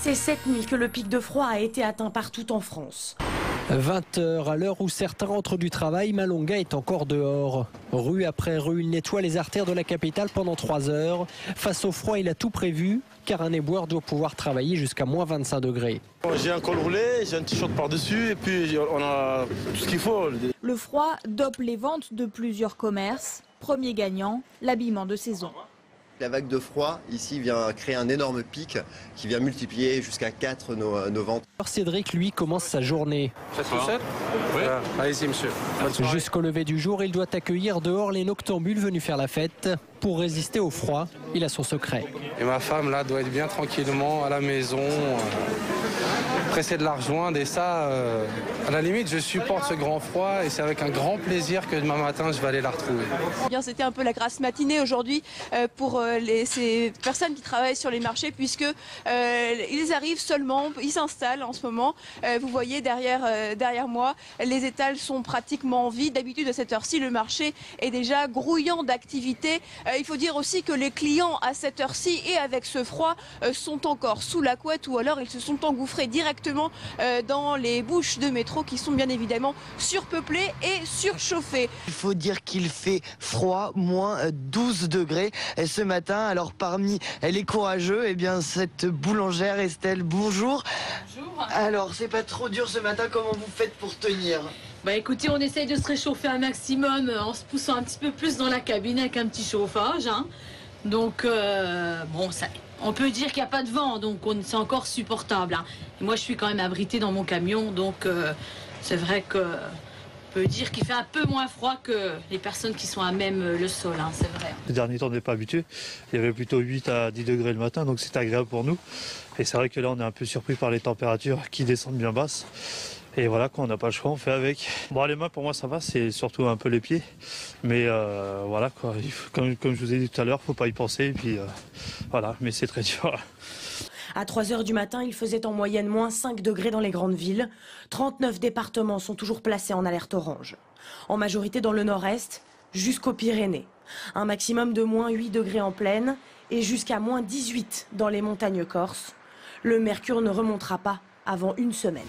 C'est cette nuit que le pic de froid a été atteint partout en France. 20 h à l'heure où certains rentrent du travail, Malonga est encore dehors. Rue après rue, il nettoie les artères de la capitale pendant 3 heures. Face au froid, il a tout prévu, car un éboueur doit pouvoir travailler jusqu'à moins 25 degrés. J'ai un col roulé, j'ai un t-shirt par-dessus et puis on a tout ce qu'il faut. Le froid dope les ventes de plusieurs commerces. Premier gagnant, l'habillement de saison. La vague de froid ici vient créer un énorme pic qui vient multiplier jusqu'à 4 nos ventes. Alors Cédric, lui, commence sa journée. Oui. Allez-y, monsieur. Jusqu'au lever du jour, il doit accueillir dehors les noctambules venus faire la fête. Pour résister au froid, il a son secret. Et ma femme, là, doit être bien tranquillement à la maison, pressée de la rejoindre. Et ça, à la limite, je supporte ce grand froid et c'est avec un grand plaisir que demain matin, je vais aller la retrouver. C'était un peu la grasse matinée aujourd'hui pour ces personnes qui travaillent sur les marchés puisque ils arrivent seulement, ils s'installent en ce moment. Vous voyez derrière moi, les étals sont pratiquement vides. D'habitude, à cette heure-ci, le marché est déjà grouillant d'activité. Il faut dire aussi que les clients à cette heure-ci et avec ce froid sont encore sous la couette ou alors ils se sont engouffrés directement dans les bouches de métro qui sont bien évidemment surpeuplées et surchauffées. Il faut dire qu'il fait froid, moins 12 degrés ce matin. Alors parmi les courageux, eh bien cette boulangère Estelle, bonjour. Bonjour. Alors c'est pas trop dur ce matin, comment vous faites pour tenir ? Bah écoutez, on essaye de se réchauffer un maximum en se poussant un petit peu plus dans la cabine avec un petit chauffage. Hein. Donc bon, on peut dire qu'il n'y a pas de vent, donc c'est encore supportable. Hein. Et moi je suis quand même abritée dans mon camion, donc c'est vrai que on peut dire qu'il fait un peu moins froid que les personnes qui sont à même le sol, hein, c'est vrai. Les derniers temps, on n'est pas habitué. Il y avait plutôt 8 à 10 degrés le matin, donc c'est agréable pour nous. Et c'est vrai que là, on est un peu surpris par les températures qui descendent bien basses. Et voilà, quand on n'a pas le choix, on fait avec. Bon, les mains, pour moi, ça va, c'est surtout un peu les pieds. Mais voilà, quoi. Comme je vous ai dit tout à l'heure, il ne faut pas y penser. Et puis voilà, mais c'est très dur. À 3 h du matin, il faisait en moyenne moins 5 degrés dans les grandes villes. 39 départements sont toujours placés en alerte orange. En majorité dans le nord-est, jusqu'aux Pyrénées. Un maximum de moins 8 degrés en plaine et jusqu'à moins 18 dans les montagnes corses. Le mercure ne remontera pas avant une semaine.